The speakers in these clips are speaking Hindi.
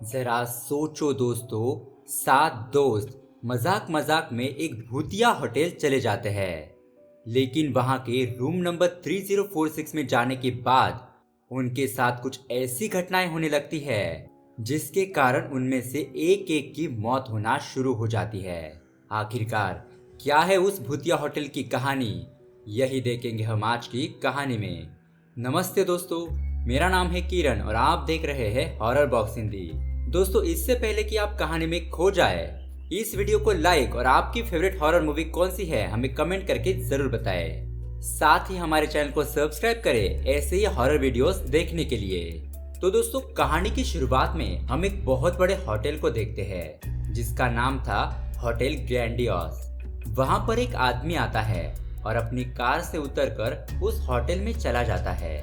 जरा सोचो दोस्तों, 7 दोस्त मजाक मजाक में एक भूतिया होटल चले जाते हैं। लेकिन वहां के रूम नंबर 3046 में जाने के बाद उनके साथ कुछ ऐसी घटनाएं होने लगती है जिसके कारण उनमें से एक एक की मौत होना शुरू हो जाती है। आखिरकार क्या है उस भूतिया होटल की कहानी, यही देखेंगे हम आज की कहानी में। नमस्ते दोस्तों, मेरा नाम है किरण और आप देख रहे हैं हॉरर बॉक्स हिंदी। दोस्तों, इससे पहले कि आप कहानी में खो जाए, इस वीडियो को लाइक और आपकी फेवरेट हॉरर मूवी कौन सी है हमें कमेंट करके जरूर बताएं। साथ ही हमारे चैनल को सब्सक्राइब करें ऐसे ही हॉरर वीडियोस देखने के लिए। तो दोस्तों, कहानी की शुरुआत में हम एक बहुत बड़े होटल को देखते हैं जिसका नाम था होटल ग्रैंडियोस। वहां पर एक आदमी आता है और अपनी कार से उतरकर उस होटल में चला जाता है।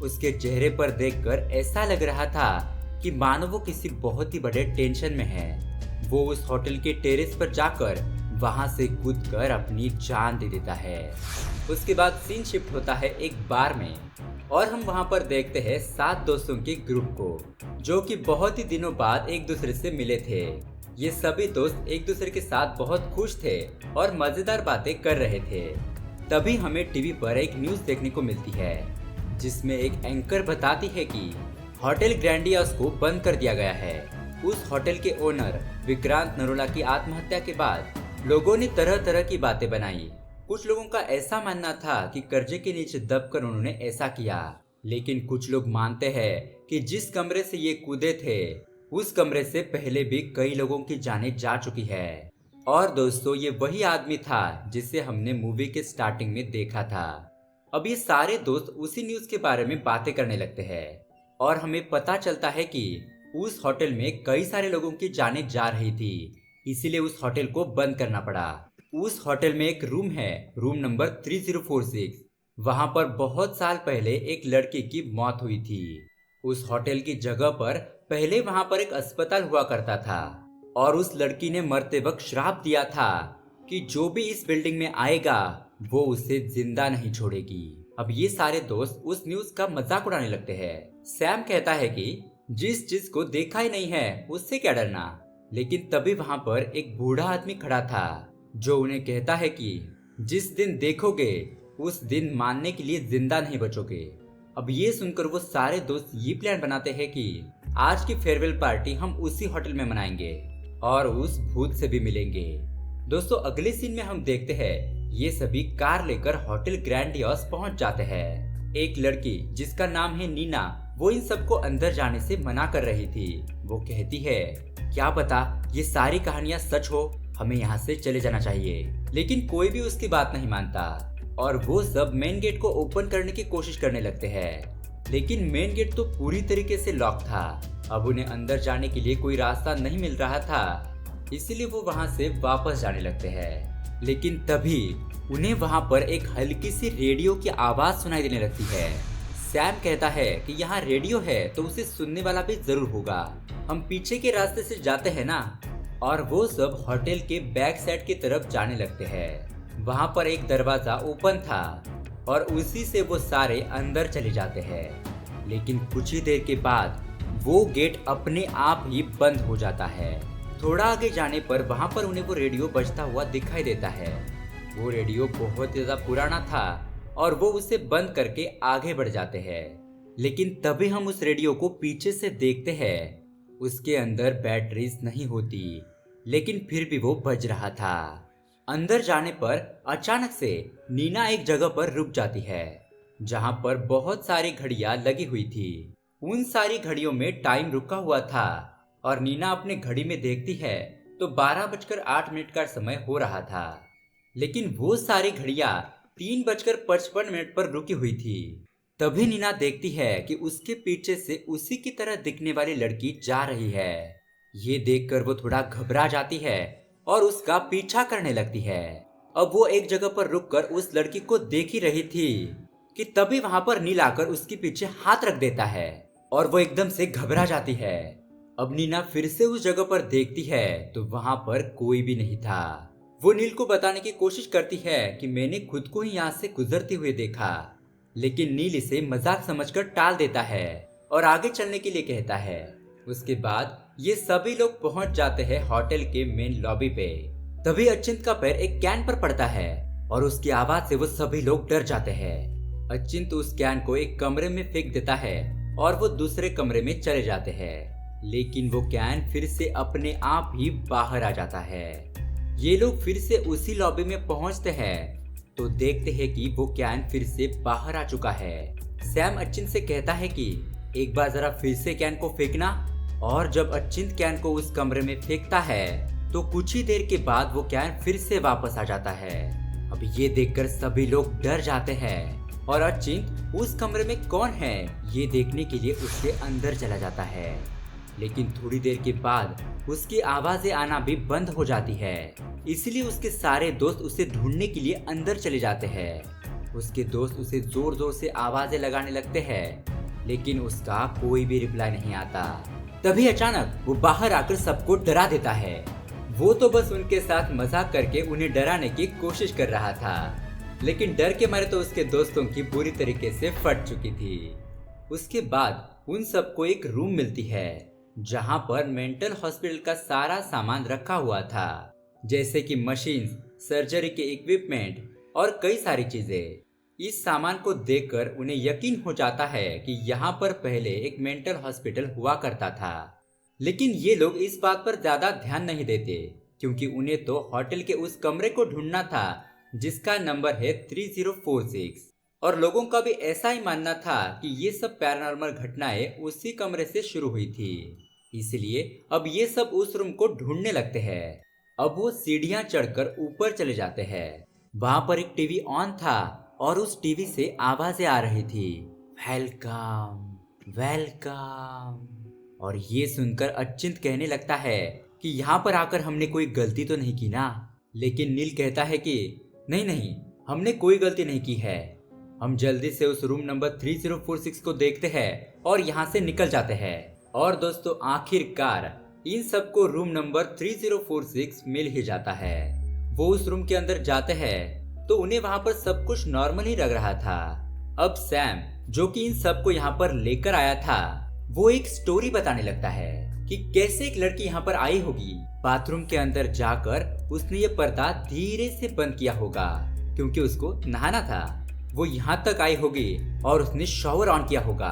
उसके चेहरे पर देखकर ऐसा लग रहा था कि मानो वो किसी बहुत ही बड़े टेंशन में है। वो उस होटल के टेरेस पर जाकर वहां से कूदकर अपनी जान दे देता है। उसके बाद सीन शिफ्ट होता है एक बार में और हम वहां पर देखते हैं 7 दोस्तों के ग्रुप को जो कि बहुत ही दिनों बाद एक दूसरे से मिले थे। ये सभी दोस्त एक दूसरे के साथ बहुत खुश थे और मजेदार बातें कर रहे थे। तभी हमें टीवी पर एक न्यूज देखने को मिलती है जिसमें एक एंकर बताती है कि होटल ग्रैंडियोस को बंद कर दिया गया है। उस होटल के ओनर विक्रांत नरोला की आत्महत्या के बाद लोगों ने तरह तरह की बातें बनाई। कुछ लोगों का ऐसा मानना था कि कर्जे के नीचे दबकर उन्होंने ऐसा किया, लेकिन कुछ लोग मानते हैं कि जिस कमरे से ये कूदे थे उस कमरे से पहले भी कई लोगों की जानें जा चुकी है। और दोस्तों, ये वही आदमी था जिसे हमने मूवी के स्टार्टिंग में देखा था। अब ये सारे दोस्त उसी न्यूज के बारे में बातें करने लगते हैं और हमें पता चलता है कि उस होटल में कई सारे लोगों की जानें जा रही थी, इसीलिए उस होटल को बंद करना पड़ा। उस होटल में एक रूम है, रूम नंबर 3046। वहां पर बहुत साल पहले एक लड़की की मौत हुई थी। उस होटल की जगह पर पहले वहां पर एक अस्पताल हुआ करता था और उस लड़की ने मरते वक्त श्राप दिया था कि जो भी इस बिल्डिंग में आएगा वो उसे जिंदा नहीं छोड़ेगी। अब ये सारे दोस्त उस न्यूज का मजाक उड़ाने लगते हैं। सैम कहता है कि जिस चीज को देखा ही नहीं है उससे क्या डरना। लेकिन तभी वहां पर एक बूढ़ा आदमी खड़ा था जो उन्हें कहता है कि जिस दिन देखोगे उस दिन मानने के लिए जिंदा नहीं बचोगे। अब ये सुनकर वो सारे दोस्त ये प्लान बनाते हैं कि आज की फेयरवेल पार्टी हम उसी होटल में मनाएंगे और उस भूत से भी मिलेंगे। दोस्तों, अगले सीन में हम देखते हैं ये सभी कार लेकर होटल ग्रैंडियोस पहुंच जाते हैं। एक लड़की जिसका नाम है नीना, वो इन सबको अंदर जाने से मना कर रही थी। वो कहती है क्या पता ये सारी कहानियां सच हो, हमें यहाँ से चले जाना चाहिए। लेकिन कोई भी उसकी बात नहीं मानता और वो सब मेन गेट को ओपन करने की कोशिश करने लगते हैं। लेकिन मेन गेट तो पूरी तरीके से लॉक था। अब उन्हें अंदर जाने के लिए कोई रास्ता नहीं मिल रहा था, इसीलिए वो वहां से वापस जाने लगते हैं। लेकिन तभी उन्हें वहां पर एक हल्की सी रेडियो की आवाज सुनाई देने लगती है। सैम कहता है कि यहाँ रेडियो है तो उसे सुनने वाला भी जरूर होगा, हम पीछे के रास्ते से जाते हैं ना। और वो सब होटल के बैक साइड की तरफ जाने लगते हैं। वहां पर एक दरवाजा ओपन था और उसी से वो सारे अंदर चले जाते हैं। लेकिन कुछ ही देर के बाद वो गेट अपने आप ही बंद हो जाता है। थोड़ा आगे जाने पर वहां पर उन्हें वो रेडियो बजता हुआ दिखाई देता है। वो रेडियो बहुत ज्यादा पुराना था और वो उसे बंद करके आगे बढ़ जाते हैं। लेकिन तभी हम उस रेडियो को पीछे से देखते हैं। उसके अंदर बैटरीज नहीं होती, लेकिन फिर भी वो बज रहा था। अंदर जाने पर अचानक से नीना एक जगह पर रुक जाती है जहां पर बहुत सारी घड़ियां लगी हुई थी। उन सारी घड़ियों में टाइम रुका हुआ था और नीना अपने घड़ी में देखती है तो 12:08 का समय हो रहा था। लेकिन वो सारी घड़ियां 3:55 पर रुकी हुई थी। तभी नीना देखती है कि उसके पीछे से उसी की तरह दिखने वाली लड़की जा रही है। ये देखकर वो थोड़ा घबरा जाती है और उसका पीछा करने लगती है। अब वो एक जगह पर रुककर उस लड़की को देख ही रही थी कि तभी वहां पर नील आकर उसके पीछे हाथ रख देता है और वो एकदम से घबरा जाती है। अब नीना फिर से उस जगह पर देखती है तो वहां पर कोई भी नहीं था। वो नील को बताने की कोशिश करती है कि मैंने खुद को ही यहाँ से गुजरते हुए देखा, लेकिन नील इसे मजाक समझकर टाल देता है और आगे चलने के लिए कहता है। उसके बाद ये सभी लोग पहुंच जाते हैं होटल के मेन लॉबी पे। तभी अचिंत का पैर एक कैन पर पड़ता है और उसकी आवाज से वो सभी लोग डर जाते हैं। अचिंत उस कैन को एक कमरे में फेंक देता है और वो दूसरे कमरे में चले जाते हैं, लेकिन वो कैन फिर से अपने आप ही बाहर आ जाता है। ये लोग फिर से उसी लॉबी में पहुंचते हैं तो देखते हैं कि वो कैन फिर से बाहर आ चुका है। सैम अचिंत से कहता है कि एक बार जरा फिर से कैन को फेंकना, और जब अचिंत कैन को उस कमरे में फेंकता है तो कुछ ही देर के बाद वो कैन फिर से वापस आ जाता है। अब ये देखकर सभी लोग डर जाते हैं और अचिंत उस कमरे में कौन है ये देखने के लिए उसके अंदर चला जाता है, लेकिन थोड़ी देर के बाद उसकी आवाजें आना भी बंद हो जाती है। इसलिए उसके सारे दोस्त उसे ढूंढने के लिए अंदर चले जाते हैं। उसके दोस्त उसे जोर जोर से आवाजें लगाने लगते हैं, लेकिन उसका कोई भी रिप्लाई नहीं आता। तभी अचानक वो बाहर आकर सबको डरा देता है। वो तो बस उनके साथ मजाक करके उन्हें डराने की कोशिश कर रहा था, लेकिन डर के मारे तो उसके दोस्तों की बुरी तरीके से फट चुकी थी। उसके बाद उन सबको एक रूम मिलती है जहां पर मेंटल हॉस्पिटल का सारा सामान रखा हुआ था, जैसे कि मशीन्स, सर्जरी के इक्विपमेंट और कई सारी चीजें। इस सामान को देखकर उन्हें यकीन हो जाता है कि यहाँ पर पहले एक मेंटल हॉस्पिटल हुआ करता था, लेकिन ये लोग इस बात पर ज्यादा ध्यान नहीं देते क्योंकि उन्हें तो होटल के उस कमरे को ढूंढना था जिसका नंबर है 3046, और लोगों का भी ऐसा ही मानना था कि ये सब पैरानॉर्मल घटनाएं उसी कमरे से शुरू हुई थी। इसलिए अब ये सब उस रूम को ढूंढने लगते हैं। अब वो सीढ़ियां चढ़कर ऊपर चले जाते हैं। वहां पर एक टीवी ऑन था और उस टीवी से आवाजें आ रही थी, वेलकम वेलकम। और ये सुनकर अचिंत कहने लगता है कि यहाँ पर आकर हमने कोई गलती तो नहीं की ना, लेकिन नील कहता है कि नहीं नहीं, हमने कोई गलती नहीं की है। हम जल्दी से उस रूम नंबर 3046 को देखते हैं और यहाँ से निकल जाते हैं। और दोस्तों आखिरकार इन सबको रूम नंबर 3046 मिल ही जाता है। वो उस रूम के अंदर जाते हैं तो उन्हें वहाँ पर सब कुछ नॉर्मल ही लग रहा था। अब सैम जो कि इन सबको यहाँ पर लेकर आया था वो एक स्टोरी बताने लगता है कि कैसे एक लड़की यहाँ पर आई होगी। बाथरूम के अंदर जाकर उसने ये पर्दा धीरे से बंद किया होगा क्योंकि उसको नहाना था। वो यहाँ तक आई होगी और उसने शॉवर ऑन किया होगा।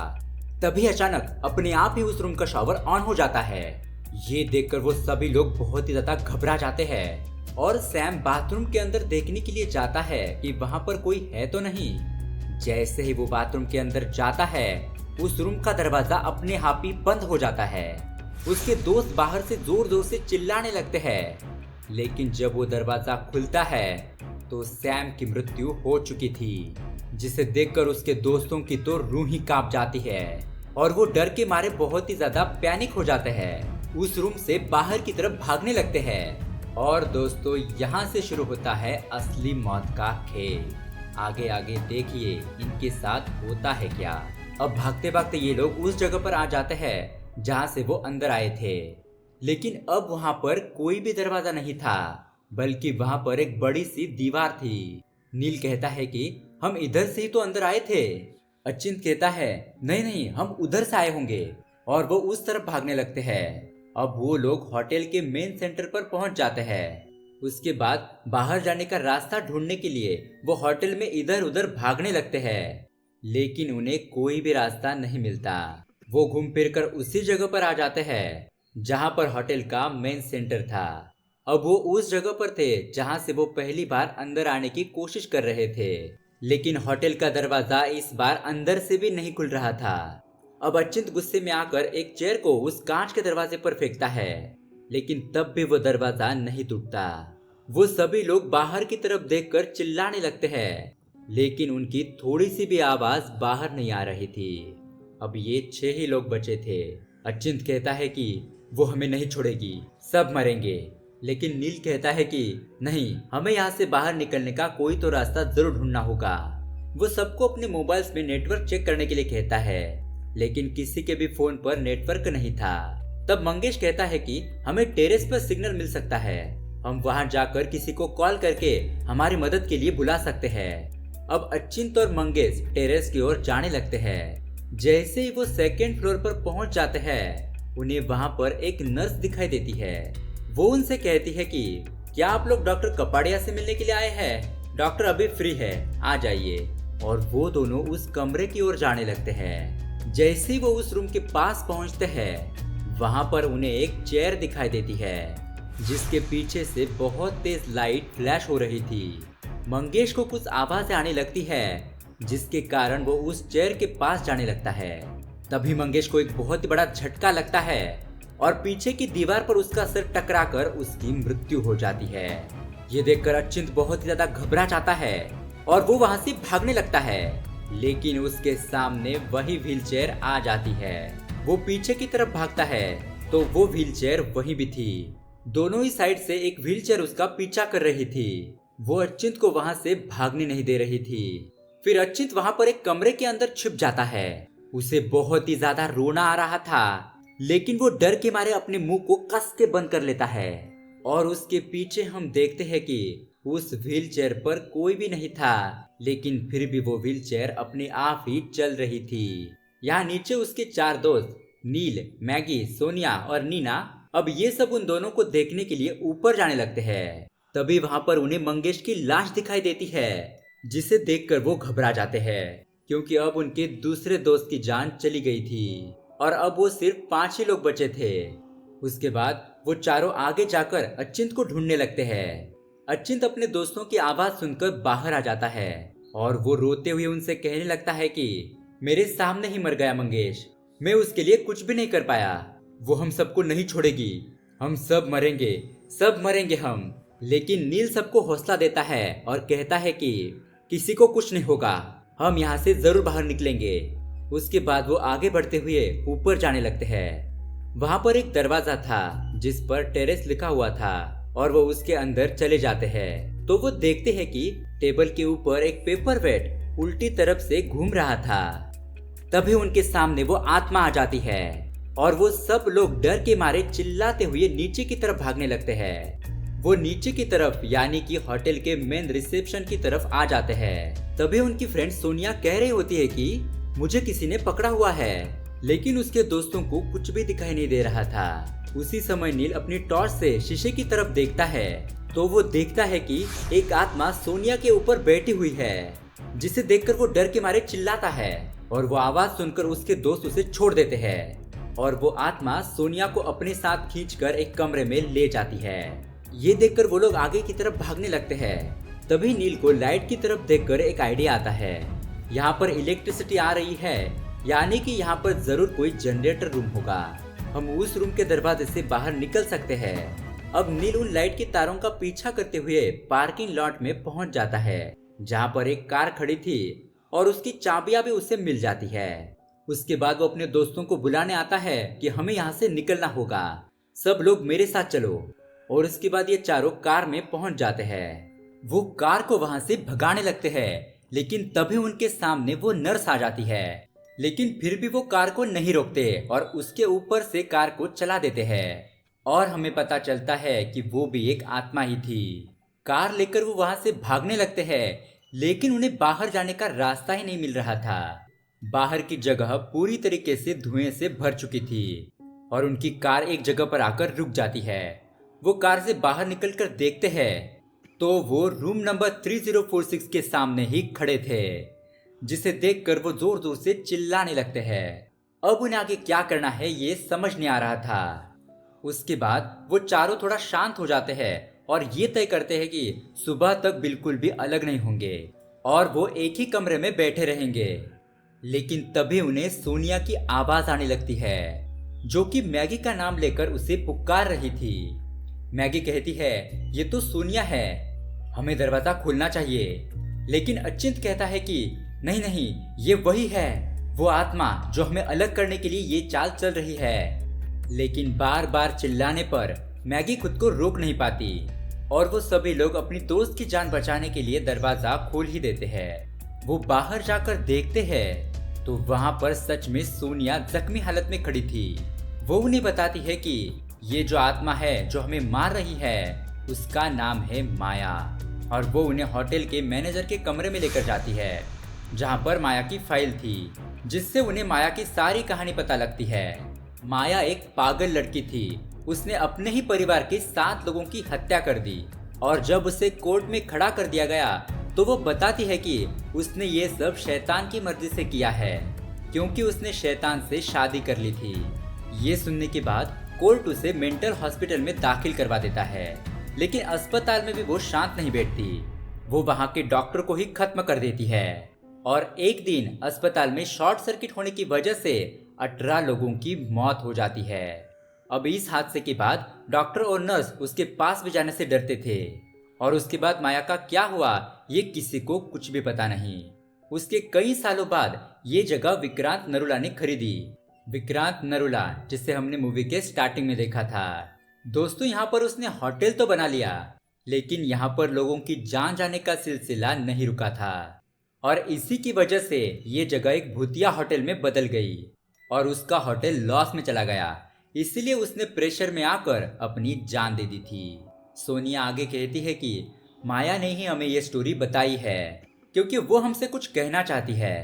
तभी अचानक अपने आप ही उस रूम का शॉवर ऑन हो जाता है। ये देखकर वो सभी लोग बहुत ही ज्यादा घबरा जाते हैं और सैम बाथरूम के अंदर देखने के लिए जाता है कि वहाँ पर कोई है तो नहीं। जैसे ही वो बाथरूम के अंदर जाता है उस रूम का दरवाजा अपने आप ही बंद हो जाता है। उसके दोस्त बाहर से जोर जोर से चिल्लाने लगते हैं, लेकिन जब वो दरवाजा खुलता है तो सैम की मृत्यु हो चुकी थी, जिसे देखकर उसके दोस्तों की तो रूह ही कांप जाती है और वो डर के मारे बहुत ही ज्यादा पैनिक हो जाते हैं। उस रूम से बाहर की तरफ भागने लगते हैं। और दोस्तों यहाँ से शुरू होता है असली मौत का खेल। आगे आगे देखिए इनके साथ होता है क्या। अब भागते भागते ये लोग उस जगह पर आ जाते हैं जहाँ से वो अंदर आए थे, लेकिन अब वहाँ पर कोई भी दरवाजा नहीं था, बल्कि वहाँ पर एक बड़ी सी दीवार थी। नील कहता है कि हम इधर से ही तो अंदर आए थे। अचिंत कहता है नहीं नहीं, हम उधर से आए होंगे, और वो उस तरफ भागने लगते हैं। अब वो लोग होटल के मेन सेंटर पर पहुंच जाते हैं। उसके बाद बाहर जाने का रास्ता ढूंढने के लिए वो होटल में इधर उधर भागने लगते हैं, लेकिन उन्हें कोई भी रास्ता नहीं मिलता। वो घूम फिर कर उसी जगह पर आ जाते हैं जहां पर होटल का मेन सेंटर था। अब वो उस जगह पर थे जहां से वो पहली बार अंदर आने की कोशिश कर रहे थे, लेकिन होटल का दरवाजा इस बार अंदर से भी नहीं खुल रहा था। अब अचिंत गुस्से में आकर एक चेयर को उस कांच के दरवाजे पर फेंकता है, लेकिन तब भी वो दरवाजा नहीं टूटता। वो सभी लोग बाहर की तरफ देखकर चिल्लाने लगते हैं, लेकिन उनकी थोड़ी सी भी आवाज बाहर नहीं आ रही थी। अब ये 6 ही लोग बचे थे। अचिंत कहता है कि वो हमें नहीं छोड़ेगी, सब मरेंगे, लेकिन नील कहता है कि नहीं, हमें यहाँ से बाहर निकलने का कोई तो रास्ता जरूर ढूंढना होगा। वो सबको अपने मोबाइल्स में नेटवर्क चेक करने के लिए कहता है, लेकिन किसी के भी फोन पर नेटवर्क नहीं था। तब मंगेश कहता है कि हमें टेरेस पर सिग्नल मिल सकता है, हम वहां जाकर किसी को कॉल करके हमारी मदद के लिए बुला सकते हैं। अब अचिंत और मंगेश टेरेस की ओर जाने लगते हैं। जैसे ही वो सेकेंड फ्लोर पर पहुंच जाते हैं उन्हें वहाँ पर एक नर्स दिखाई देती है। वो उनसे कहती है कि क्या आप लोग डॉक्टर कपाड़िया से मिलने के लिए आए हैं? डॉक्टर अभी फ्री है, आ जाइए। और वो दोनों उस कमरे की ओर जाने लगते हैं। जैसे ही वो उस रूम के पास पहुंचते हैं, वहां पर उन्हें एक चेयर दिखाई देती है जिसके पीछे से बहुत तेज लाइट फ्लैश हो रही थी। मंगेश को कुछ आवाजें आने लगती है जिसके कारण वो उस चेयर के पास जाने लगता है। तभी मंगेश को एक बहुत ही बड़ा झटका लगता है और पीछे की दीवार पर उसका सिर टकराकर उसकी मृत्यु हो जाती है। ये देखकर अचिंत बहुत ही ज्यादा घबरा जाता है और वो वहां से भागने लगता है, लेकिन उसके सामने वही व्हीलचेयर आ जाती है। वो पीछे की तरफ भागता है तो वो व्हीलचेयर वहीं भी थी। दोनों ही साइड से एक व्हीलचेयर उसका पीछा कर रही थी। वो अचिंत को वहां से भागने नहीं दे रही थी। फिर अचिंत वहां पर एक कमरे के अंदर छिप जाता है। उसे बहुत ही ज्यादा रोना आ रहा था, लेकिन वो डर के मारे अपने मुंह को कस के बंद कर लेता है। और उसके पीछे हम देखते हैं कि उस व्हीलचेयर पर कोई भी नहीं था, लेकिन फिर भी वो व्हीलचेयर अपने आप ही चल रही थी। यहाँ नीचे उसके 4 दोस्त नील, मैगी, सोनिया और नीना, अब ये सब उन दोनों को देखने के लिए ऊपर जाने लगते हैं। तभी वहां पर उन्हें मंगेश की लाश दिखाई देती है, जिसे देखकर वो घबरा जाते हैं, क्योंकि अब उनके दूसरे दोस्त की जान चली गई थी और अब वो सिर्फ 5 ही लोग बचे थे। उसके बाद वो चारों आगे जाकर अचिंत को ढूंढने लगते हैं। अचिंत अपने दोस्तों की आवाज सुनकर बाहर आ जाता है और वो रोते हुए उनसे कहने लगता है कि मेरे सामने ही मर गया मंगेश, मैं उसके लिए कुछ भी नहीं कर पाया। वो हम सबको नहीं छोड़ेगी, हम सब मरेंगे हम। लेकिन नील सबको हौसला देता है और कहता है कि किसी को कुछ नहीं होगा, हम यहाँ से जरूर बाहर निकलेंगे। उसके बाद वो आगे बढ़ते हुए ऊपर जाने लगते हैं। वहां पर एक दरवाजा था जिस पर टेरेस लिखा हुआ था और वो उसके अंदर चले जाते हैं तो वो देखते हैं कि टेबल के ऊपर एक पेपर वेट उल्टी तरफ से घूम रहा था। तभी उनके सामने वो आत्मा आ जाती है और वो सब लोग डर के मारे चिल्लाते हुए नीचे की तरफ भागने लगते हैं। वो नीचे की तरफ यानी कि होटल के मेन रिसेप्शन की तरफ आ जाते हैं। तभी उनकी फ्रेंड सोनिया कह रही होती है कि मुझे किसी ने पकड़ा हुआ है, लेकिन उसके दोस्तों को कुछ भी दिखाई नहीं दे रहा था। उसी समय नील अपनी टॉर्च से शीशे की तरफ देखता है तो वो देखता है कि एक आत्मा सोनिया के ऊपर बैठी हुई है, जिसे देखकर वो डर के मारे चिल्लाता है और वो आवाज सुनकर उसके दोस्त उसे छोड़ देते हैं और वो आत्मा सोनिया को अपने साथ खींचकर एक कमरे में ले जाती है। ये देखकर वो लोग आगे की तरफ भागने लगते हैं। तभी नील को लाइट की तरफ देखकर एक आइडिया आता है। यहाँ पर इलेक्ट्रिसिटी आ रही है, यानी कि यहाँ पर जरूर कोई जनरेटर रूम होगा, हम उस रूम के दरवाजे से बाहर निकल सकते हैं। अब नील उन लाइट के तारों का पीछा करते हुए पार्किंग लॉट में पहुंच जाता है, जहाँ पर एक कार खड़ी थी और उसकी चाबियां भी उसे मिल जाती है। उसके बाद वो अपने दोस्तों को बुलाने आता है कि हमें यहाँ से निकलना होगा, सब लोग मेरे साथ चलो। और उसके बाद ये चारों कार में पहुंच जाते हैं। वो कार को वहां से भगाने लगते हैं, लेकिन तभी उनके सामने वो नर्स आ जाती है, लेकिन फिर भी वो कार को नहीं रोकते और उसके ऊपर से कार को चला देते हैं। और हमें पता चलता है कि वो भी एक आत्मा ही थी। कार लेकर वो वहां से भागने लगते हैं, लेकिन उन्हें बाहर जाने का रास्ता ही नहीं मिल रहा था। बाहर की जगह पूरी तरीके से धुएं से भर चुकी थी और उनकी कार एक जगह पर आकर रुक जाती है। वो कार से बाहर निकलकर देखते हैं तो वो रूम नंबर 3046 के सामने ही खड़े थे, जिसे देखकर वो जोर जोर से चिल्लाने लगते हैं। अब उन्हें आगे क्या करना है ये समझ नहीं आ रहा था। उसके बाद वो चारों थोड़ा शांत हो जाते हैं और ये तय करते हैं कि सुबह तक बिल्कुल भी अलग नहीं होंगे और वो एक ही कमरे में बैठे रहेंगे। लेकिन तभी उन्हें सोनिया की आवाज आने लगती है, जो कि मैगी का नाम लेकर उसे पुकार रही थी। मैगी कहती है ये तो सोनिया है, हमें दरवाजा खोलना चाहिए। लेकिन अचिंत कहता है कि नहीं नहीं, ये वही है, वो आत्मा जो हमें अलग करने के लिए ये चाल चल रही है। लेकिन बार बार चिल्लाने पर मैगी खुद को रोक नहीं पाती और वो सभी लोग अपनी दोस्त की जान बचाने के लिए दरवाजा खोल ही देते हैं। वो बाहर जाकर देखते हैं तो वहां पर सच में सोनिया जख्मी हालत में खड़ी थी। वो उन्हें बताती है कि ये जो आत्मा है जो हमें मार रही है उसका नाम है माया, और वो उन्हें होटल के मैनेजर के कमरे में लेकर जाती है, जहां पर माया की फाइल थी, जिससे उन्हें माया की सारी कहानी पता लगती है। माया एक पागल लड़की थी। उसने अपने ही परिवार के 7 लोगों की हत्या कर दी और जब उसे कोर्ट में खड़ा कर दिया गया तो वो बताती है कि उसने ये सब शैतान की मर्जी से किया है, क्योंकि उसने शैतान से शादी कर ली थी। ये सुनने के बाद कोर्ट उसे मेंटल हॉस्पिटल में दाखिल करवा देता है, लेकिन अस्पताल में भी वो शांत नहीं बैठती। वो वहाँ के डॉक्टर को ही खत्म कर देती है और एक दिन अस्पताल में शॉर्ट सर्किट होने की वजह से 18 लोगों की मौत हो जाती है। अब इस हादसे के बाद डॉक्टर और नर्स उसके पास भी जाने से डरते थे और उसके बाद माया का क्या हुआ ये किसी को कुछ भी पता नहीं। उसके कई सालों बाद ये जगह विक्रांत नरूला ने खरीदी। विक्रांत नरूला जिसे हमने मूवी के स्टार्टिंग में देखा था। दोस्तों यहाँ पर उसने होटल तो बना लिया, लेकिन यहाँ पर लोगों की जान जाने का सिलसिला नहीं रुका था और इसी की वजह से ये जगह एक भूतिया होटल में बदल गई और उसका होटल लॉस में चला गया। इसीलिए उसने प्रेशर में आकर अपनी जान दे दी थी। सोनिया आगे कहती है कि माया ने ही हमें ये स्टोरी बताई है क्योंकि वो हमसे कुछ कहना चाहती है।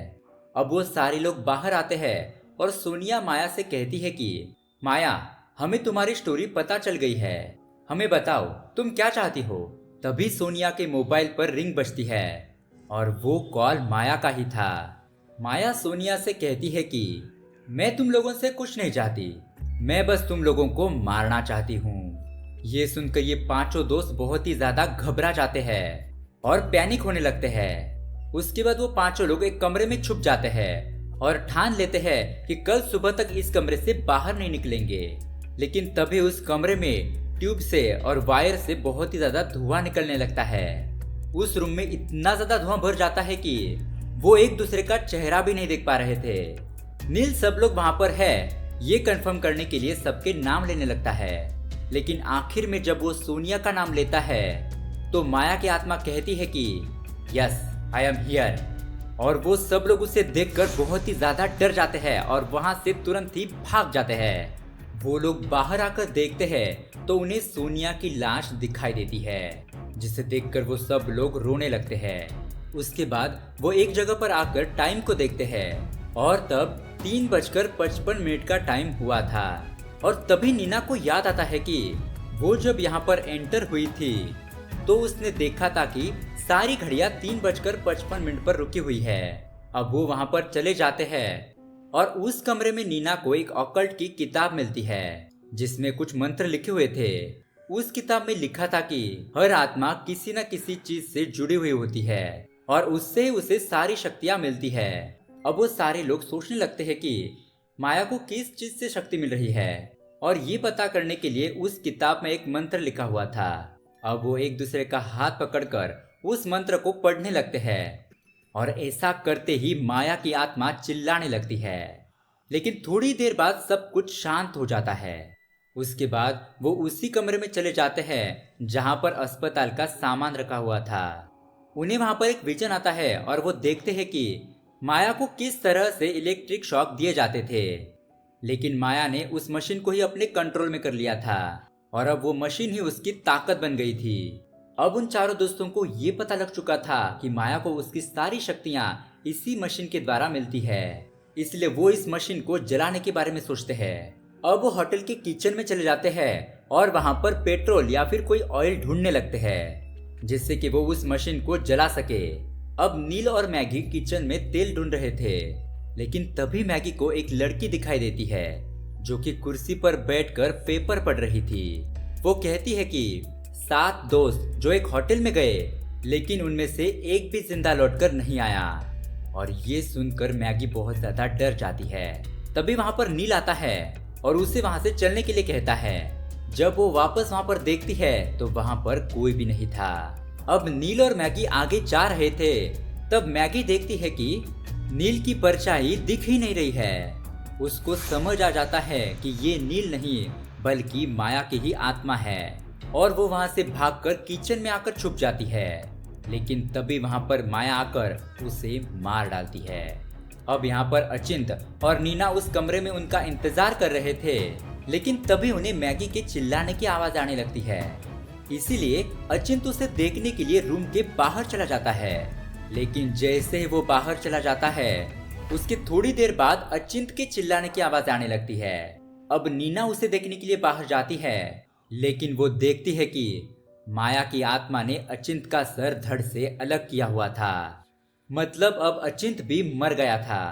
अब वो सारे लोग बाहर आते हैं और सोनिया माया से कहती है कि माया, हमें तुम्हारी स्टोरी पता चल गई है, हमें बताओ तुम क्या चाहती हो। तभी सोनिया के मोबाइल पर रिंग बजती है और वो कॉल माया का ही था। माया सोनिया से कहती है कि मैं तुम लोगों से कुछ नहीं चाहती, मैं बस तुम लोगों को मारना चाहती हूँ। ये सुनकर ये 5 दोस्त बहुत ही ज्यादा घबरा जाते हैं और पैनिक होने लगते हैं। उसके बाद वो 5 लोग एक कमरे में छुप जाते हैं और ठान लेते हैं कि कल सुबह तक इस कमरे से बाहर नहीं निकलेंगे। लेकिन तभी उस कमरे में ट्यूब से और वायर से बहुत ही ज्यादा धुआं निकलने लगता है। उस रूम में इतना ज्यादा धुआं भर जाता है कि वो एक दूसरे का चेहरा भी नहीं देख पा रहे थे। नील सब लोग वहां पर है ये कंफर्म करने के लिए सबके नाम लेने लगता है, लेकिन आखिर में जब वो सोनिया का नाम लेता है तो माया की आत्मा कहती है कि यस आई एम हियर, और वो सब लोग उसे देखकर बहुत ही ज्यादा डर जाते हैं और वहां से तुरंत ही भाग जाते हैं। वो लोग बाहर आकर देखते हैं तो उन्हें सोनिया की लाश दिखाई देती है, जिसे देखकर वो सब लोग रोने लगते हैं। उसके बाद वो एक जगह पर आकर टाइम को देखते हैं और तब 3:55 का टाइम हुआ था। और तभी नीना को याद आता है कि वो जब यहाँ पर एंटर हुई थी तो उसने देखा था कि सारी घड़ियां 3:55 पर रुकी हुई है। अब वो वहां पर चले जाते हैं और उस कमरे में नीना को एक ऑकल्ट की किताब मिलती है जिसमें कुछ मंत्र लिखे हुए थे। उस किताब में लिखा था कि हर आत्मा किसी न किसी चीज से जुड़ी हुई होती है और उससे उसे सारी शक्तियां मिलती है। अब वो सारे लोग सोचने लगते हैं कि माया को किस चीज से शक्ति मिल रही है और ये पता करने के लिए उस किताब में एक मंत्र लिखा हुआ था। अब वो एक दूसरे का हाथ पकड़कर उस मंत्र को पढ़ने लगते हैं और ऐसा करते ही माया की आत्मा चिल्लाने लगती है। लेकिन थोड़ी देर बाद सब कुछ शांत हो जाता है। उसके बाद वो उसी कमरे में चले जाते हैं जहां पर अस्पताल का सामान रखा हुआ था। उन्हें वहां पर एक विजन आता है और वो देखते हैं कि माया को किस तरह से इलेक्ट्रिक शॉक दिए जाते थे, लेकिन माया ने उस मशीन को ही अपने कंट्रोल में कर लिया था और अब वो मशीन ही उसकी ताकत बन गई थी। अब उन चारों दोस्तों को ये पता लग चुका था कि माया को उसकी सारी शक्तियां इसी मशीन के द्वारा मिलती है, इसलिए वो इस मशीन को जलाने के बारे में सोचते हैं। अब वो होटल के किचन में चले जाते हैं और वहां पर पेट्रोल या फिर कोई ऑयल ढूंढने लगते हैं जिससे कि वो उस मशीन को जला सके। अब नील और मैगी किचन में तेल ढूंढ रहे थे, लेकिन तभी मैगी को एक लड़की दिखाई देती है जो कि कुर्सी पर बैठकर पेपर पढ़ रही थी। वो कहती है कि 7 दोस्त जो एक होटल में गए, लेकिन उनमें से एक भी जिंदा लौटकर नहीं आया। और ये सुनकर मैगी बहुत ज्यादा डर जाती है। तभी वहां पर नील आता है और उसे वहां से चलने के लिए कहता है। जब वो वापस वहां पर देखती है तो वहां पर कोई भी नहीं था। अब नील और मैगी आगे जा रहे थे, तब मैगी देखती है कि नील की परछाई दिख ही नहीं रही है। उसको समझ आ जाता है कि ये नील नहीं बल्कि माया की ही आत्मा है और वो वहां से भागकर किचन में आकर छुप जाती है। लेकिन तभी वहां पर माया आकर उसे मार डालती है। अब यहाँ पर अचिंत और नीना उस कमरे में उनका इंतजार कर रहे थे, लेकिन तभी उन्हें मैगी के चिल्लाने की आवाज आने लगती है। इसीलिए अचिंत उसे देखने के लिए रूम के बाहर चला जाता है, लेकिन जैसे ही वो बाहर चला जाता है उसके थोड़ी देर बाद अचिंत के चिल्लाने की आवाज आने लगती है। अब नीना उसे देखने के लिए बाहर जाती है, लेकिन वो देखती है कि माया की आत्मा ने अचिंत का सर धड़ से अलग किया हुआ था। मतलब अब अचिंत भी मर गया था।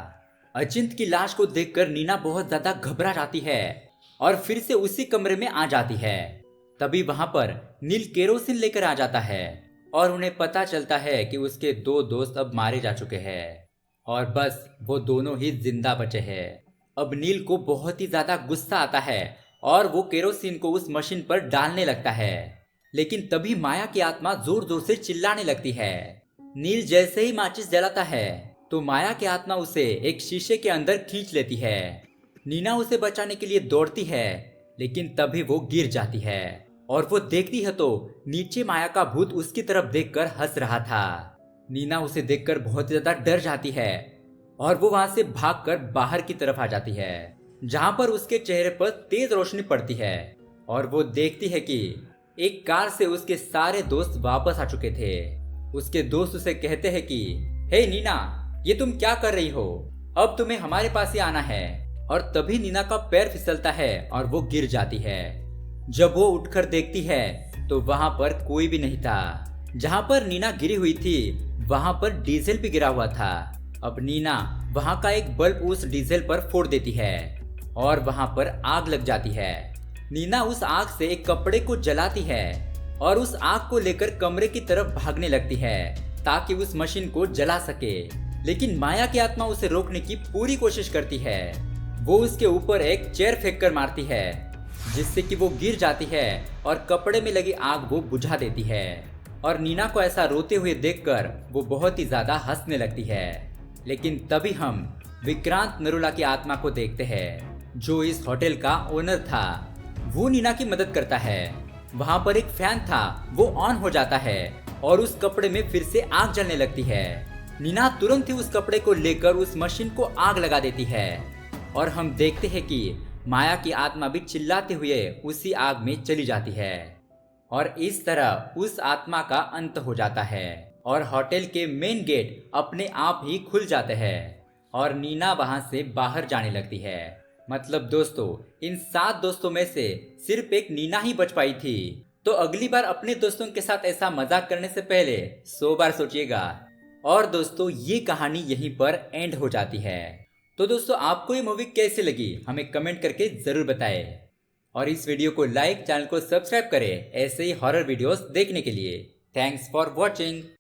अचिंत की लाश को देखकर नीना बहुत ज्यादा घबरा जाती है और फिर से उसी कमरे में आ जाती है। तभी वहां पर नील केरोसिन लेकर आ जाता है और उन्हें पता चलता है कि उसके 2 दोस्त अब मारे जा चुके हैं और बस वो दोनों ही जिंदा बचे हैं। अब नील को बहुत ही ज्यादा गुस्सा आता है और वो केरोसिन को उस मशीन पर डालने लगता है, लेकिन तभी माया की आत्मा जोर जोर से चिल्लाने लगती है। नील जैसे ही माचिस जलाता है तो माया की आत्मा उसे एक शीशे के अंदर खींच लेती है। नीना उसे बचाने के लिए दौड़ती है, लेकिन तभी वो गिर जाती है और वो देखती है तो नीचे माया का भूत उसकी तरफ देखकर हंस रहा था। नीना उसे देखकर बहुत ज्यादा डर जाती है और वो वहां से भागकर बाहर की तरफ आ जाती है, जहां पर उसके चेहरे पर तेज रोशनी पड़ती है और वो देखती है कि एक कार से उसके सारे दोस्त वापस आ चुके थे। उसके दोस्त उसे कहते हैं कि हे नीना, ये तुम क्या कर रही हो? अब तुम्हें हमारे पास ही आना है। और तभी नीना का पैर फिसलता है और वो गिर जाती है। जब वो उठकर देखती है तो वहां पर कोई भी नहीं था। जहां पर नीना गिरी हुई थी वहां पर डीजल भी गिरा हुआ था। अब नीना वहां का एक बल्ब उस डीजल पर फोड़ देती है और वहां पर आग लग जाती है। नीना उस आग से एक कपड़े को जलाती है और उस आग को लेकर कमरे की तरफ भागने लगती है ताकि उस मशीन को जला सके, लेकिन माया की आत्मा उसे रोकने की पूरी कोशिश करती है। वो उसके ऊपर एक चेयर फेंक कर मारती है, जिससे कि वो गिर जाती है और कपड़े में लगी आग वो बुझा देती है। और नीना को ऐसा रोते हुए देखकर वो बहुत ही ज्यादा हंसने लगती है। लेकिन तभी हम विक्रांत नरूला की आत्मा को देखते हैं, जो इस होटल का ओनर था। वो नीना की मदद करता है। वहां पर एक फैन था, वो ऑन हो जाता है और उस कपड़े में फिर से आग जलने लगती है। नीना तुरंत ही उस कपड़े को लेकर उस मशीन को आग लगा देती है और हम देखते हैं कि माया की आत्मा भी चिल्लाते हुए उसी आग में चली जाती है। और इस तरह उस आत्मा का अंत हो जाता है और होटल के मेन गेट अपने आप ही खुल जाते हैं और नीना वहां से बाहर जाने लगती है। मतलब दोस्तों, इन 7 दोस्तों में से सिर्फ एक नीना ही बच पाई थी। तो अगली बार अपने दोस्तों के साथ ऐसा मजाक करने से पहले 100 बार सोचिएगा। और दोस्तों, ये कहानी यहीं पर एंड हो जाती है। तो दोस्तों, आपको ये मूवी कैसी लगी हमें कमेंट करके जरूर बताएं और इस वीडियो को लाइक, चैनल को सब्सक्राइब करें ऐसे ही हॉरर वीडियोस देखने के लिए। Thanks for watching.